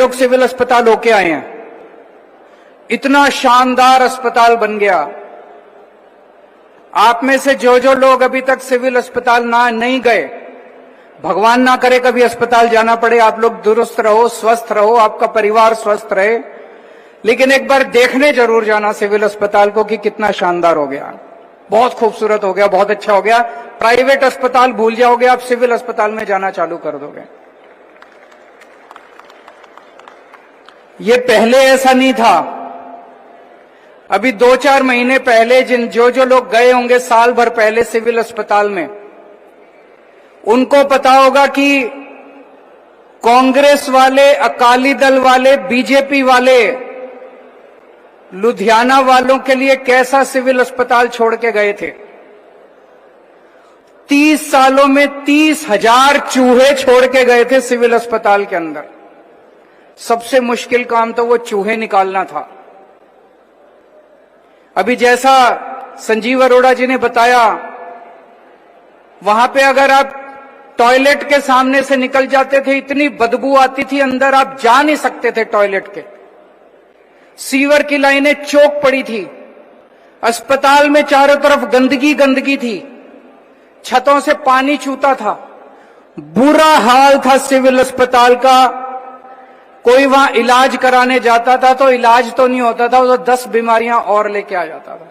लोग सिविल अस्पताल होके आए हैं। इतना शानदार अस्पताल बन गया। आप में से जो जो लोग अभी तक सिविल अस्पताल नहीं गए, भगवान ना करे कभी अस्पताल जाना पड़े, आप लोग दुरुस्त रहो, स्वस्थ रहो, आपका परिवार स्वस्थ रहे, लेकिन एक बार देखने जरूर जाना सिविल अस्पताल को कि कितना शानदार हो गया, बहुत खूबसूरत हो गया, बहुत अच्छा हो गया। प्राइवेट अस्पताल भूल जाओगे, आप सिविल अस्पताल में जाना चालू कर दोगे। ये पहले ऐसा नहीं था। अभी 2-4 महीने पहले जो जो लोग गए होंगे साल भर पहले सिविल अस्पताल में, उनको पता होगा कि कांग्रेस वाले, अकाली दल वाले, बीजेपी वाले लुधियाना वालों के लिए कैसा सिविल अस्पताल छोड़ के गए थे। 30 सालों में 30,000 चूहे छोड़ के गए थे सिविल अस्पताल के अंदर। सबसे मुश्किल काम तो वो चूहे निकालना था। अभी जैसा संजीव अरोड़ा जी ने बताया, वहां पे अगर आप टॉयलेट के सामने से निकल जाते थे, इतनी बदबू आती थी अंदर, आप जा नहीं सकते थे टॉयलेट के। सीवर की लाइनें चौक पड़ी थी, अस्पताल में चारों तरफ गंदगी गंदगी थी, छतों से पानी छूता था, बुरा हाल था सिविल अस्पताल का। कोई वहां इलाज कराने जाता था तो इलाज तो नहीं होता था, वो तो 10 बीमारियां और लेके आ जाता था।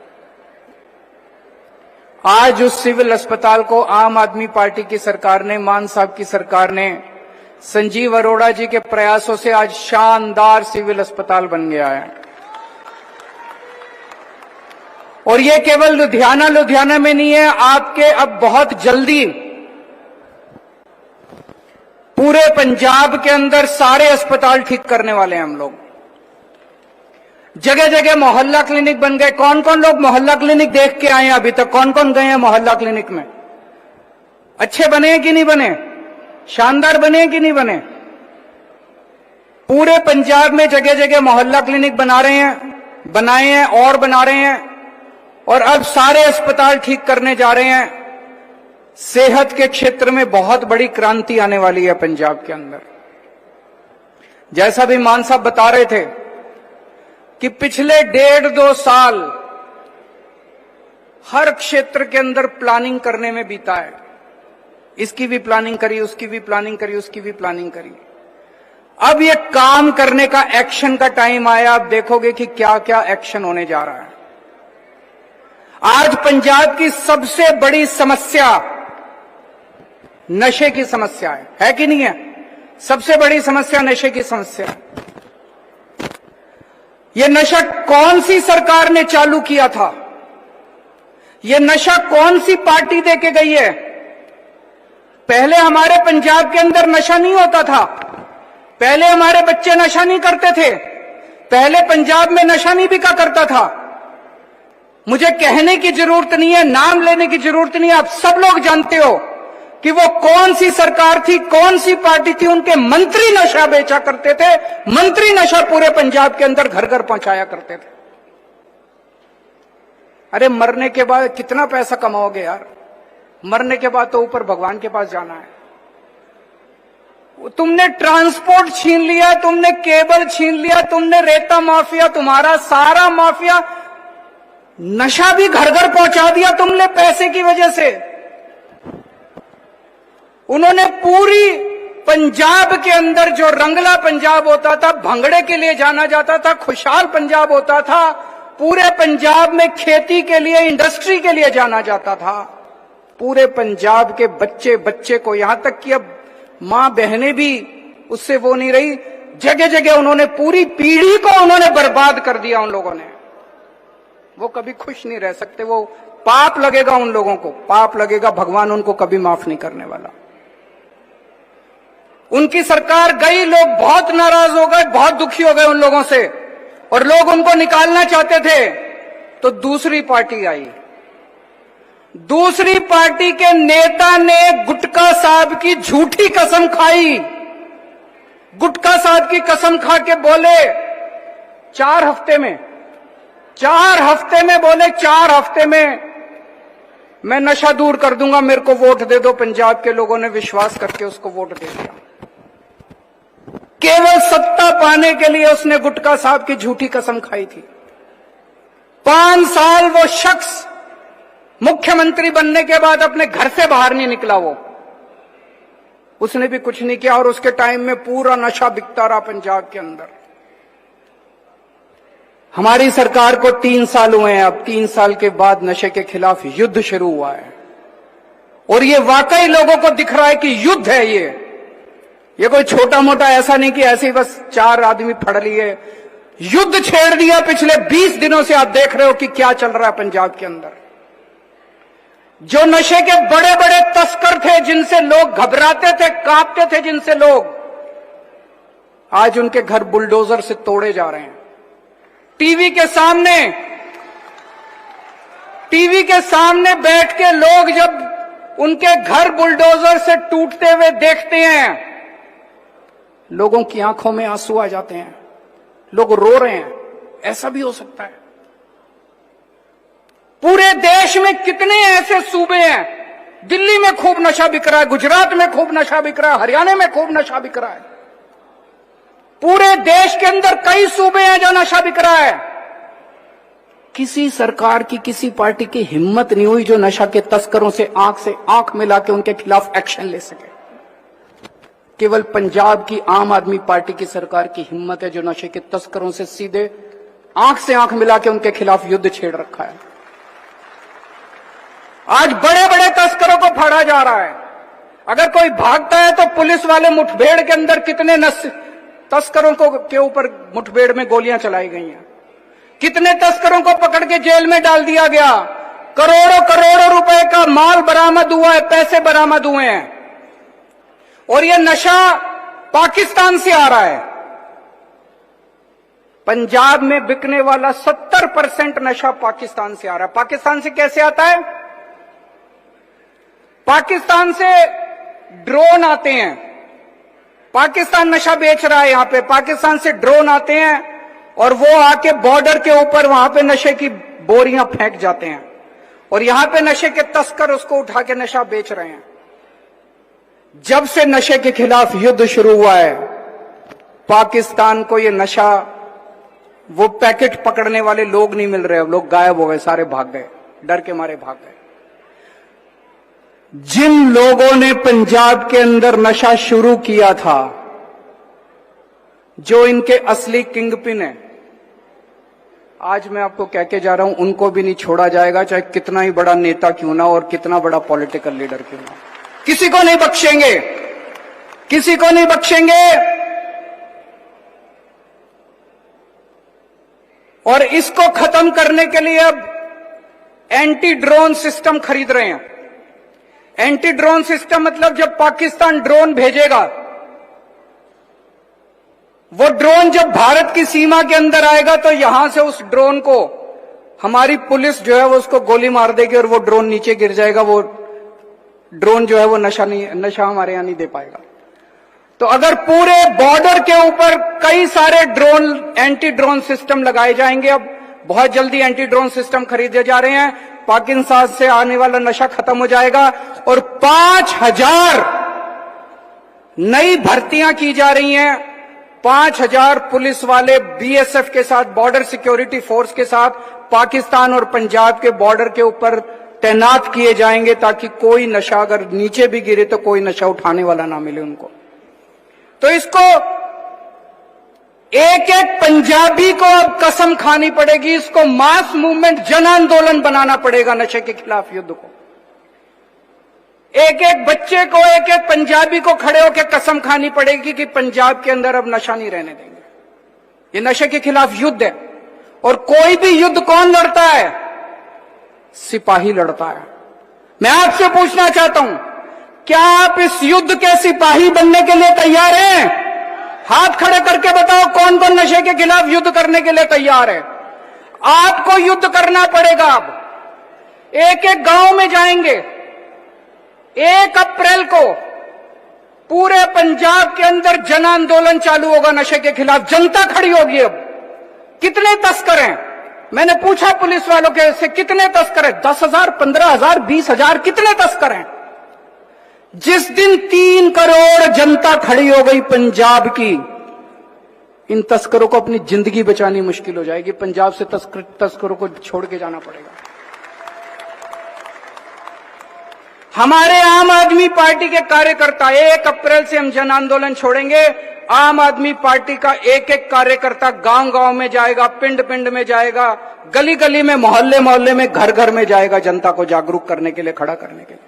आज उस सिविल अस्पताल को आम आदमी पार्टी की सरकार ने, मान साहब की सरकार ने, संजीव अरोड़ा जी के प्रयासों से आज शानदार सिविल अस्पताल बन गया है। और ये केवल लुधियाना में नहीं है, आपके अब बहुत जल्दी पूरे पंजाब के अंदर सारे अस्पताल ठीक करने वाले हैं हम लोग। जगह जगह मोहल्ला क्लिनिक बन गए। कौन कौन लोग मोहल्ला क्लिनिक देख के आए हैं अभी तक? कौन कौन गए हैं मोहल्ला क्लिनिक में? अच्छे बने कि नहीं बने? शानदार बने कि नहीं बने? पूरे पंजाब में जगह जगह मोहल्ला क्लिनिक बना रहे हैं, बनाए हैं और बना रहे हैं, और अब सारे अस्पताल ठीक करने जा रहे हैं। सेहत के क्षेत्र में बहुत बड़ी क्रांति आने वाली है पंजाब के अंदर। जैसा भी मान साहब बता रहे थे कि पिछले 1.5-2 साल हर क्षेत्र के अंदर प्लानिंग करने में बीता है। इसकी भी प्लानिंग करी, उसकी भी प्लानिंग करी, उसकी भी प्लानिंग करी। अब ये काम करने का, एक्शन का टाइम आया। आप देखोगे कि क्या क्या एक्शन होने जा रहा है। आज पंजाब की सबसे बड़ी समस्या नशे की समस्या है कि नहीं है? सबसे बड़ी समस्या नशे की समस्या है। ये नशा कौन सी सरकार ने चालू किया था? ये नशा कौन सी पार्टी दे के गई है? पहले हमारे पंजाब के अंदर नशा नहीं होता था। पहले हमारे बच्चे नशा नहीं करते थे। पहले पंजाब में नशा नहीं बिका करता था। मुझे कहने की जरूरत नहीं है, नाम लेने की जरूरत नहीं है, आप सब लोग जानते हो कि वो कौन सी सरकार थी, कौन सी पार्टी थी। उनके मंत्री नशा बेचा करते थे। मंत्री नशा पूरे पंजाब के अंदर घर घर पहुंचाया करते थे। अरे मरने के बाद कितना पैसा कमाओगे यार? मरने के बाद तो ऊपर भगवान के पास जाना है। तुमने ट्रांसपोर्ट छीन लिया, तुमने केबल छीन लिया, तुमने रेता माफिया, तुम्हारा सारा माफिया, नशा भी घर घर पहुंचा दिया तुमने पैसे की वजह से। उन्होंने पूरी पंजाब के अंदर जो रंगला पंजाब होता था, भंगड़े के लिए जाना जाता था, खुशहाल पंजाब होता था, पूरे पंजाब में खेती के लिए, इंडस्ट्री के लिए जाना जाता था। पूरे पंजाब के बच्चे बच्चे को, यहां तक कि अब मां बहनें भी उससे वो नहीं रही। जगह जगह उन्होंने पूरी पीढ़ी को उन्होंने बर्बाद कर दिया। उन लोगों ने, वो कभी खुश नहीं रह सकते। वो पाप लगेगा उन लोगों को, पाप लगेगा। भगवान उनको कभी माफ नहीं करने वाला। उनकी सरकार गई, लोग बहुत नाराज हो गए, बहुत दुखी हो गए उन लोगों से, और लोग उनको निकालना चाहते थे। तो दूसरी पार्टी आई। दूसरी पार्टी के नेता ने गुटका साहब की झूठी कसम खाई। गुटका साहब की कसम खा के बोले 4 हफ्ते में, 4 हफ्ते में बोले 4 हफ्ते में मैं नशा दूर कर दूंगा, मेरे को वोट दे दो। पंजाब के लोगों ने विश्वास करके उसको वोट दे दिया। केवल सत्ता पाने के लिए उसने गुटका साहब की झूठी कसम खाई थी। 5 साल वो शख्स मुख्यमंत्री बनने के बाद अपने घर से बाहर नहीं निकला। उसने भी कुछ नहीं किया और उसके टाइम में पूरा नशा बिकता रहा पंजाब के अंदर। हमारी सरकार को 3 साल हुए हैं। अब 3 साल के बाद नशे के खिलाफ युद्ध शुरू हुआ है और ये वाकई लोगों को दिख रहा है कि युद्ध है। ये कोई छोटा मोटा ऐसा नहीं कि ऐसे ही बस 4 आदमी फड़ लिए। युद्ध छेड़ दिया। पिछले 20 दिनों से आप देख रहे हो कि क्या चल रहा है पंजाब के अंदर। जो नशे के बड़े बड़े तस्कर थे, जिनसे लोग घबराते थे, कांपते थे, जिनसे लोग, आज उनके घर बुलडोजर से तोड़े जा रहे हैं। टीवी के सामने बैठ के लोग जब उनके घर बुलडोजर से टूटते हुए देखते हैं, लोगों की आंखों में आंसू आ जाते हैं, लोग रो रहे हैं। ऐसा भी हो सकता है। पूरे देश में कितने ऐसे सूबे हैं, दिल्ली में खूब नशा बिक रहा है, गुजरात में खूब नशा बिक रहा है, हरियाणा में खूब नशा बिक रहा है। पूरे देश के अंदर कई सूबे हैं जहां नशा बिक रहा है। किसी सरकार की, किसी पार्टी की हिम्मत नहीं हुई जो नशा के तस्करों से आंख मिला के उनके खिलाफ एक्शन ले सके। केवल पंजाब की आम आदमी पार्टी की सरकार की हिम्मत है जो नशे के तस्करों से सीधे आंख मिला के उनके खिलाफ युद्ध छेड़ रखा है। आज बड़े बड़े तस्करों को फाड़ा जा रहा है। अगर कोई भागता है तो पुलिस वाले मुठभेड़ के अंदर कितने तस्करों के ऊपर मुठभेड़ में गोलियां चलाई गई हैं, कितने तस्करों को पकड़ के जेल में डाल दिया गया। करोड़ों करोड़ों रुपए का माल बरामद हुआ है, पैसे बरामद हुए हैं। और ये नशा पाकिस्तान से आ रहा है। पंजाब में बिकने वाला 70% नशा पाकिस्तान से आ रहा है। पाकिस्तान से कैसे आता है? पाकिस्तान से ड्रोन आते हैं। पाकिस्तान नशा बेच रहा है यहां पे। पाकिस्तान से ड्रोन आते हैं और वो आके बॉर्डर के ऊपर वहां पे नशे की बोरियां फेंक जाते हैं और यहां पे नशे के तस्कर उसको उठा के नशा बेच रहे हैं। जब से नशे के खिलाफ युद्ध शुरू हुआ है, पाकिस्तान को ये नशा, वो पैकेट पकड़ने वाले लोग नहीं मिल रहे। लोग गायब हो गए, सारे भाग गए, डर के मारे भाग गए। जिन लोगों ने पंजाब के अंदर नशा शुरू किया था, जो इनके असली किंगपिन है, आज मैं आपको कह के जा रहा हूं, उनको भी नहीं छोड़ा जाएगा, चाहे कितना ही बड़ा नेता क्यों ना और कितना बड़ा पॉलिटिकल लीडर क्यों ना। किसी को नहीं बख्शेंगे, किसी को नहीं बख्शेंगे। और इसको खत्म करने के लिए अब एंटी ड्रोन सिस्टम खरीद रहे हैं। एंटी ड्रोन सिस्टम मतलब जब पाकिस्तान ड्रोन भेजेगा, वो ड्रोन जब भारत की सीमा के अंदर आएगा तो यहां से उस ड्रोन को हमारी पुलिस जो है वो उसको गोली मार देगी और वो ड्रोन नीचे गिर जाएगा। वो ड्रोन जो है वो नशा हमारे यहां नहीं दे पाएगा। तो अगर पूरे बॉर्डर के ऊपर कई सारे ड्रोन, एंटी ड्रोन सिस्टम लगाए जाएंगे। अब बहुत जल्दी एंटी ड्रोन सिस्टम खरीदे जा रहे हैं। पाकिस्तान से आने वाला नशा खत्म हो जाएगा और 5000 नई भर्तियां की जा रही हैं। 5000 पुलिस वाले बीएसएफ के साथ, बॉर्डर सिक्योरिटी फोर्स के साथ पाकिस्तान और पंजाब के बॉर्डर के ऊपर तैनात किए जाएंगे ताकि कोई नशा अगर नीचे भी गिरे तो कोई नशा उठाने वाला ना मिले उनको। तो इसको एक एक पंजाबी को अब कसम खानी पड़ेगी। इसको मास मूवमेंट, जन आंदोलन बनाना पड़ेगा नशे के खिलाफ युद्ध को। एक एक बच्चे को, एक एक पंजाबी को खड़े होकर कसम खानी पड़ेगी कि पंजाब के अंदर अब नशा नहीं रहने देंगे। ये नशे के खिलाफ युद्ध है और कोई भी युद्ध कौन लड़ता है? सिपाही लड़ता है। मैं आपसे पूछना चाहता हूं, क्या आप इस युद्ध के सिपाही बनने के लिए तैयार हैं? हाथ खड़े करके बताओ कौन कौन नशे के खिलाफ युद्ध करने के लिए तैयार है। आपको युद्ध करना पड़ेगा। अब एक एक गांव में जाएंगे। 1 अप्रैल को पूरे पंजाब के अंदर जन आंदोलन चालू होगा नशे के खिलाफ। जनता खड़ी होगी। अब कितने तस्कर हैं? मैंने पूछा पुलिस वालों के से, कितने तस्कर हैं? 10,000, 15,000, 20,000, कितने तस्कर हैं? जिस दिन 3 करोड़ जनता खड़ी हो गई पंजाब की, इन तस्करों को अपनी जिंदगी बचानी मुश्किल हो जाएगी। पंजाब से तस्करों को छोड़ के जाना पड़ेगा। हमारे आम आदमी पार्टी के कार्यकर्ता 1 अप्रैल से हम जन आंदोलन छोड़ेंगे। आम आदमी पार्टी का एक एक कार्यकर्ता गांव गांव में जाएगा, पिंड पिंड में जाएगा, गली गली में, मोहल्ले मोहल्ले में, घर घर में जाएगा, जनता को जागरूक करने के लिए, खड़ा करने के लिए।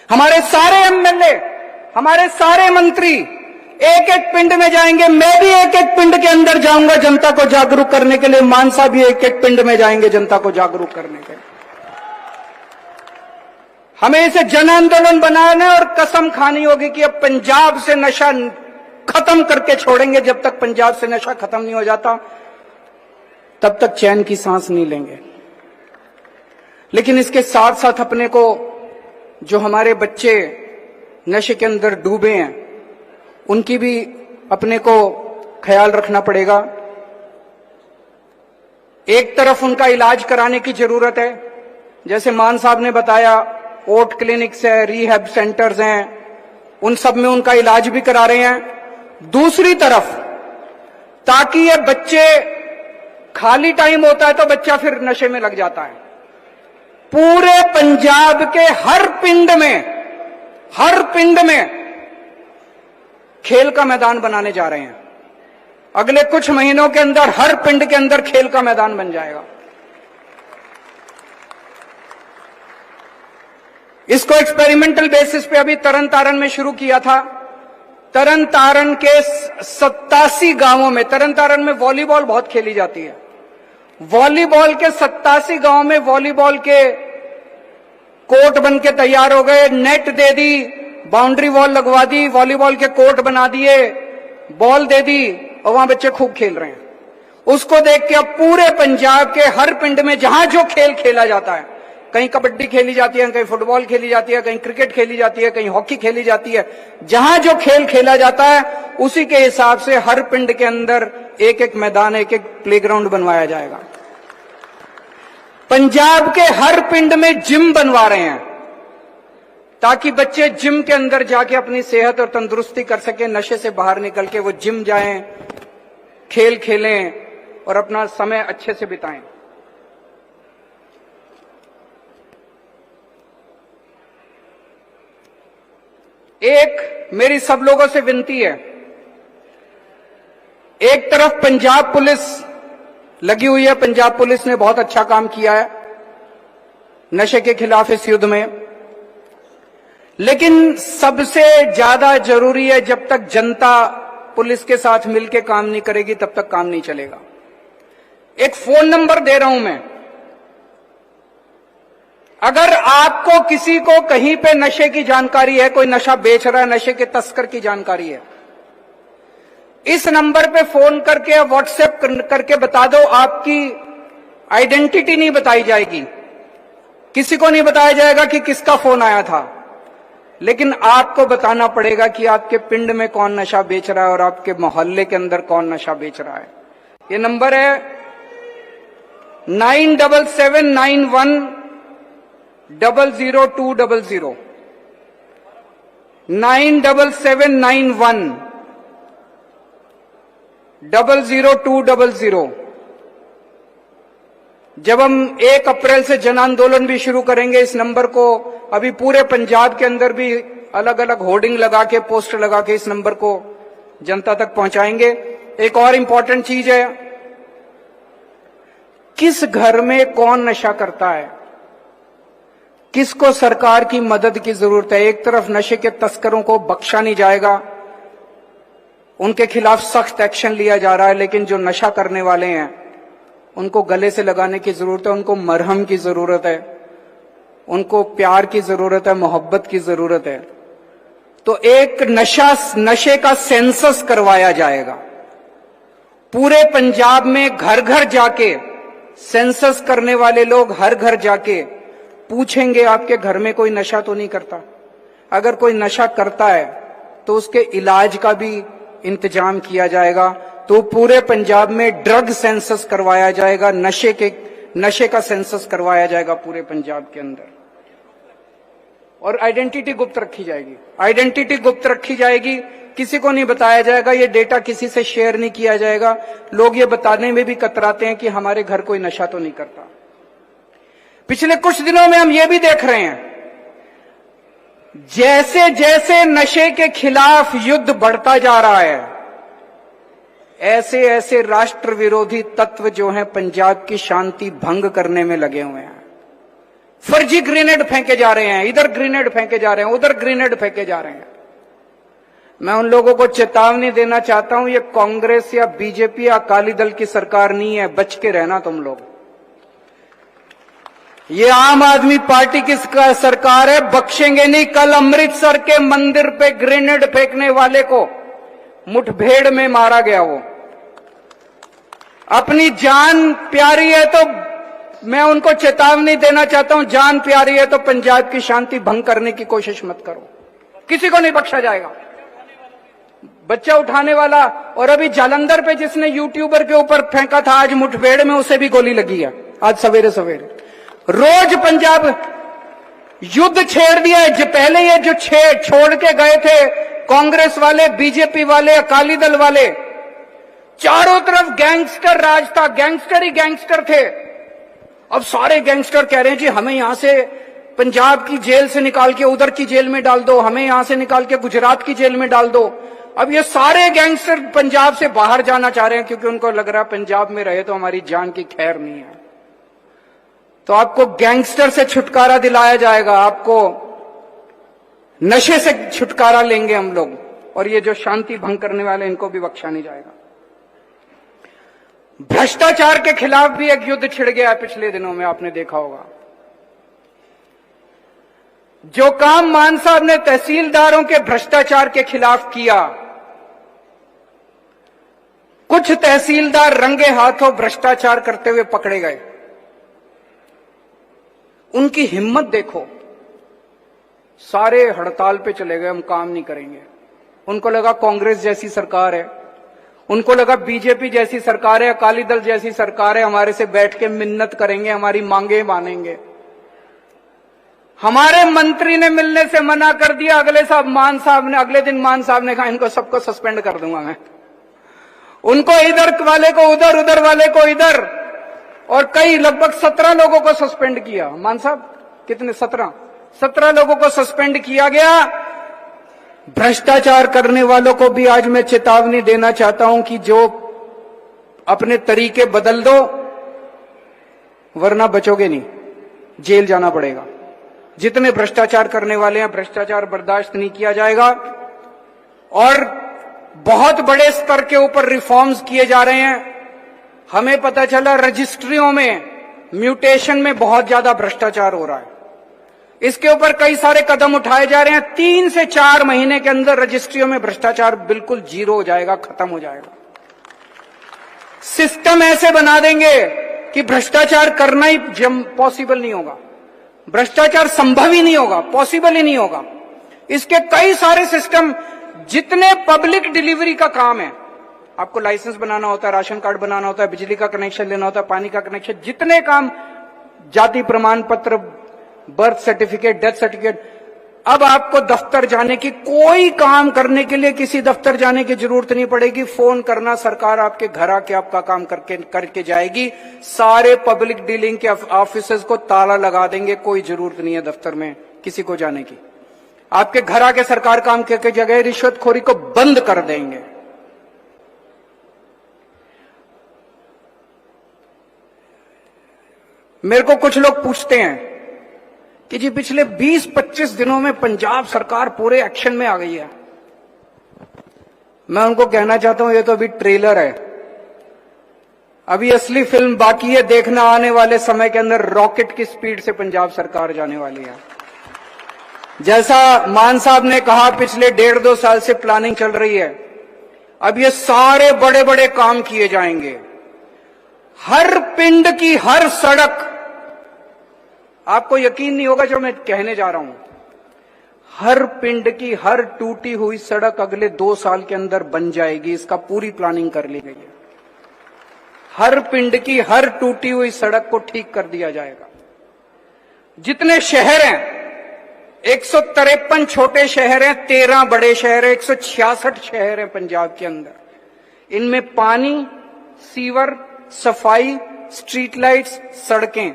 हमारे सारे एमएलए, हमारे सारे मंत्री एक एक पिंड में जाएंगे। मैं भी एक एक पिंड के अंदर जाऊंगा जनता को जागरूक करने के लिए। मानसा भी एक एक पिंड में जाएंगे जनता को जागरूक करने के लिए। हमें इसे जन आंदोलन बनाना है और कसम खानी होगी कि अब पंजाब से नशा खत्म करके छोड़ेंगे। जब तक पंजाब से नशा खत्म नहीं हो जाता तब तक चैन की सांस नहीं लेंगे। लेकिन इसके साथ साथ अपने को, जो हमारे बच्चे नशे के अंदर डूबे हैं, उनकी भी अपने को ख्याल रखना पड़ेगा। एक तरफ उनका इलाज कराने की जरूरत है, जैसे मान साहब ने बताया, ओट क्लिनिक्स है, रिहैब सेंटर्स हैं, उन सब में उनका इलाज भी करा रहे हैं। दूसरी तरफ, ताकि ये बच्चे, खाली टाइम होता है तो बच्चा फिर नशे में लग जाता है। पूरे पंजाब के हर पिंड में खेल का मैदान बनाने जा रहे हैं। अगले कुछ महीनों के अंदर हर पिंड के अंदर खेल का मैदान बन जाएगा। इसको एक्सपेरिमेंटल बेसिस पे अभी तरन तारण में शुरू किया था। तरन तारण के 87 गांवों में, तरन तारण में वॉलीबॉल बहुत खेली जाती है, वॉलीबॉल के 87 गांवों में वॉलीबॉल के कोर्ट बन के तैयार हो गए। नेट दे दी, बाउंड्री वॉल लगवा दी, वॉलीबॉल के कोर्ट बना दिए, बॉल दे दी और वहां बच्चे खूब खेल रहे हैं। उसको देख के अब पूरे पंजाब के हर पिंड में जहां जो खेल खेला जाता है, कहीं कबड्डी खेली जाती है, कहीं फुटबॉल खेली जाती है, कहीं क्रिकेट खेली जाती है, कहीं हॉकी खेली जाती है, जहां जो खेल खेला जाता है उसी के हिसाब से हर पिंड के अंदर एक एक मैदान, एक एक प्लेग्राउंड बनवाया जाएगा। पंजाब के हर पिंड में जिम बनवा रहे हैं ताकि बच्चे जिम के अंदर जाके अपनी सेहत और तंदुरुस्ती कर सके, नशे से बाहर निकल के वो जिम जाएं, खेल खेलें और अपना समय अच्छे से बिताएं। एक मेरी सब लोगों से विनती है, एक तरफ पंजाब पुलिस लगी हुई है, पंजाब पुलिस ने बहुत अच्छा काम किया है नशे के खिलाफ इस युद्ध में, लेकिन सबसे ज्यादा जरूरी है, जब तक जनता पुलिस के साथ मिलकर काम नहीं करेगी तब तक काम नहीं चलेगा। एक फोन नंबर दे रहा हूं मैं, अगर आपको किसी को कहीं पे नशे की जानकारी है, कोई नशा बेच रहा है, नशे के तस्कर की जानकारी है, इस नंबर पे फोन करके या व्हाट्सएप करके बता दो। आपकी आइडेंटिटी नहीं बताई जाएगी, किसी को नहीं बताया जाएगा कि किसका फोन आया था, लेकिन आपको बताना पड़ेगा कि आपके पिंड में कौन नशा बेच रहा है और आपके मोहल्ले के अंदर कौन नशा बेच रहा है। ये नंबर है 9779100200, 9779100200। जब हम 1 अप्रैल से जन आंदोलन भी शुरू करेंगे, इस नंबर को अभी पूरे पंजाब के अंदर भी अलग अलग होर्डिंग लगा के, पोस्टर लगा के इस नंबर को जनता तक पहुंचाएंगे। एक और इंपॉर्टेंट चीज है, किस घर में कौन नशा करता है, किसको सरकार की मदद की जरूरत है। एक तरफ नशे के तस्करों को बख्शा नहीं जाएगा, उनके खिलाफ सख्त एक्शन लिया जा रहा है, लेकिन जो नशा करने वाले हैं उनको गले से लगाने की जरूरत है, उनको मरहम की जरूरत है, उनको प्यार की जरूरत है, मोहब्बत की जरूरत है। तो एक नशे का सेंसस करवाया जाएगा पूरे पंजाब में। घर घर जाके सेंसस करने वाले लोग हर घर जाके पूछेंगे आपके घर में कोई नशा तो नहीं करता। अगर कोई नशा करता है तो उसके इलाज का भी इंतजाम किया जाएगा। तो पूरे पंजाब में ड्रग सेंसस करवाया जाएगा, नशे का सेंसस करवाया जाएगा पूरे पंजाब के अंदर। और आइडेंटिटी गुप्त रखी जाएगी, आइडेंटिटी गुप्त रखी जाएगी। किसी को नहीं बताया जाएगा, ये डेटा किसी से शेयर नहीं किया जाएगा। लोग ये बताने में भी कतराते हैं कि हमारे घर कोई नशा तो नहीं करता। पिछले कुछ दिनों में हम ये भी देख रहे हैं, जैसे जैसे नशे के खिलाफ युद्ध बढ़ता जा रहा है, ऐसे ऐसे राष्ट्र विरोधी तत्व जो हैं पंजाब की शांति भंग करने में लगे हुए हैं। फर्जी ग्रेनेड फेंके जा रहे हैं, इधर ग्रेनेड फेंके जा रहे हैं, उधर ग्रेनेड फेंके जा रहे हैं। मैं उन लोगों को चेतावनी देना चाहता हूं, ये कांग्रेस या बीजेपी या अकाली दल की सरकार नहीं है, बच के रहना तुम लोग। ये आम आदमी पार्टी की सरकार है, बख्शेंगे नहीं। कल अमृतसर के मंदिर पे ग्रेनेड फेंकने वाले को मुठभेड़ में मारा गया। वो अपनी जान प्यारी है तो मैं उनको चेतावनी देना चाहता हूं, जान प्यारी है तो पंजाब की शांति भंग करने की कोशिश मत करो, किसी को नहीं बख्शा जाएगा। बच्चा उठाने वाला और अभी जालंधर पे जिसने यूट्यूबर के ऊपर फेंका था, आज मुठभेड़ में उसे भी गोली लगी है, आज सवेरे सवेरे। रोज पंजाब युद्ध छेड़ दिया है। पहले ये जो छोड़ के गए थे कांग्रेस वाले, बीजेपी वाले, अकाली दल वाले, चारों तरफ गैंगस्टर राज था, गैंगस्टर ही गैंगस्टर थे। अब सारे गैंगस्टर कह रहे हैं जी हमें यहां से पंजाब की जेल से निकाल के उधर की जेल में डाल दो, हमें यहां से निकाल के गुजरात की जेल में डाल दो। अब ये सारे गैंगस्टर पंजाब से बाहर जाना चाह रहे हैं, क्योंकि उनको लग रहा है पंजाब में रहे तो हमारी जान की खैर नहीं है। तो आपको गैंगस्टर से छुटकारा दिलाया जाएगा, आपको नशे से छुटकारा लेंगे हम लोग, और ये जो शांति भंग करने वाले इनको भी बख्शा नहीं जाएगा। भ्रष्टाचार के खिलाफ भी एक युद्ध छिड़ गया पिछले दिनों में, आपने देखा होगा। जो काम मान साहब ने तहसीलदारों के भ्रष्टाचार के खिलाफ किया, कुछ तहसीलदार रंगे हाथों भ्रष्टाचार करते हुए पकड़े गए। उनकी हिम्मत देखो, सारे हड़ताल पे चले गए, हम काम नहीं करेंगे। उनको लगा कांग्रेस जैसी सरकार है, उनको लगा बीजेपी जैसी सरकार है, अकाली दल जैसी सरकार है, हमारे से बैठ के मिन्नत करेंगे, हमारी मांगे मानेंगे। हमारे मंत्री ने मिलने से मना कर दिया। अगले दिन मान साहब ने कहा इनको सबको सस्पेंड कर दूंगा मैं। उनको इधर वाले को उधर, उधर वाले को इधर, और कई लगभग 17 लोगों को सस्पेंड किया। मान साहब कितने? 17 लोगों को सस्पेंड किया गया। भ्रष्टाचार करने वालों को भी आज मैं चेतावनी देना चाहता हूं कि जो अपने तरीके बदल दो, वरना बचोगे नहीं, जेल जाना पड़ेगा। जितने भ्रष्टाचार करने वाले हैं, भ्रष्टाचार बर्दाश्त नहीं किया जाएगा। और बहुत बड़े स्तर के ऊपर रिफॉर्म्स किए जा रहे हैं। हमें पता चला रजिस्ट्रियों में, म्यूटेशन में बहुत ज्यादा भ्रष्टाचार हो रहा है। इसके ऊपर कई सारे कदम उठाए जा रहे हैं। 3 से 4 महीने के अंदर रजिस्ट्रियों में भ्रष्टाचार बिल्कुल जीरो हो जाएगा, खत्म हो जाएगा। सिस्टम ऐसे बना देंगे कि भ्रष्टाचार करना ही पॉसिबल नहीं होगा, भ्रष्टाचार संभव ही नहीं होगा, पॉसिबल ही नहीं होगा। इसके कई सारे सिस्टम, जितने पब्लिक डिलीवरी का काम है, आपको लाइसेंस बनाना होता है, राशन कार्ड बनाना होता है, बिजली का कनेक्शन लेना होता है, पानी का कनेक्शन, जितने काम, जाति प्रमाण पत्र, बर्थ सर्टिफिकेट, डेथ सर्टिफिकेट, अब आपको दफ्तर जाने की, कोई काम करने के लिए किसी दफ्तर जाने की जरूरत नहीं पड़ेगी। फोन करना, सरकार आपके घर आके आपका काम करके जाएगी। सारे पब्लिक डीलिंग के ऑफिसेज को ताला लगा देंगे, कोई जरूरत नहीं है दफ्तर में किसी को जाने की। आपके घर आके सरकार काम करके जगह रिश्वतखोरी को बंद कर देंगे। मेरे को कुछ लोग पूछते हैं कि जी पिछले 20-25 दिनों में पंजाब सरकार पूरे एक्शन में आ गई है। मैं उनको कहना चाहता हूं ये तो अभी ट्रेलर है, अभी असली फिल्म बाकी है देखना। आने वाले समय के अंदर रॉकेट की स्पीड से पंजाब सरकार जाने वाली है। जैसा मान साहब ने कहा, पिछले 1.5-2 साल से प्लानिंग चल रही है। अब ये सारे बड़े बड़े काम किए जाएंगे। हर पिंड की हर सड़क, आपको यकीन नहीं होगा जो मैं कहने जा रहा हूं, हर पिंड की हर टूटी हुई सड़क अगले 2 साल के अंदर बन जाएगी। इसका पूरी प्लानिंग कर ली गई है। हर पिंड की हर टूटी हुई सड़क को ठीक कर दिया जाएगा। जितने शहर हैं 153 छोटे शहर हैं, 13 बड़े शहर हैं, 166 शहर हैं पंजाब के अंदर। इनमें पानी, सीवर, सफाई, स्ट्रीट लाइट्स, सड़कें,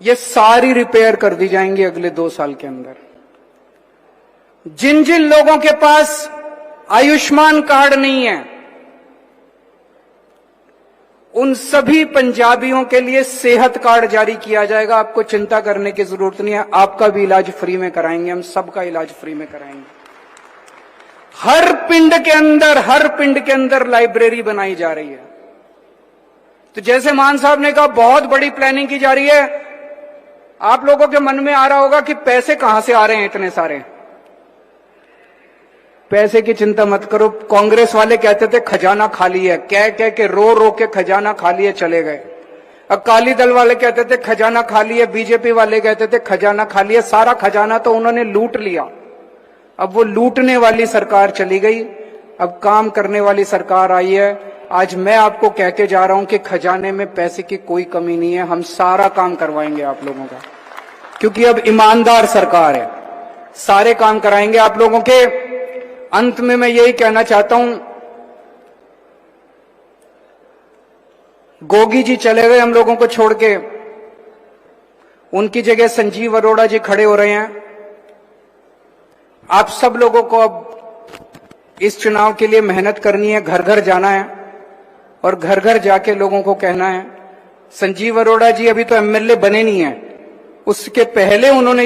ये सारी रिपेयर कर दी जाएंगी अगले 2 साल के अंदर। जिन जिन लोगों के पास आयुष्मान कार्ड नहीं है, उन सभी पंजाबियों के लिए सेहत कार्ड जारी किया जाएगा। आपको चिंता करने की जरूरत नहीं है, आपका भी इलाज फ्री में कराएंगे, हम सबका इलाज फ्री में कराएंगे। हर पिंड के अंदर लाइब्रेरी बनाई जा रही है। तो जैसे मान साहब ने कहा, बहुत बड़ी प्लानिंग की जा रही है। आप लोगों के मन में आ रहा होगा कि पैसे कहां से आ रहे हैं इतने सारे। पैसे की चिंता मत करो। कांग्रेस वाले कहते थे खजाना खाली है, कह के रो के खजाना खाली है चले गए। अकाली दल वाले कहते थे खजाना खाली है, बीजेपी वाले कहते थे खजाना खाली है। सारा खजाना तो उन्होंने लूट लिया। अब वो लूटने वाली सरकार चली गई, अब काम करने वाली सरकार आई है। आज मैं आपको कह के जा रहा हूं कि खजाने में पैसे की कोई कमी नहीं है, हम सारा काम करवाएंगे आप लोगों का, क्योंकि अब ईमानदार सरकार है, सारे काम कराएंगे आप लोगों के। अंत में मैं यही कहना चाहता हूं, गोगी जी चले गए हम लोगों को छोड़ के, उनकी जगह संजीव अरोड़ा जी खड़े हो रहे हैं। आप सब लोगों को अब इस चुनाव के लिए मेहनत करनी है, घर घर जाना है और घर घर जाके लोगों को कहना है। संजीव अरोड़ा जी अभी तो एमएलए बने नहीं है, उसके पहले उन्होंने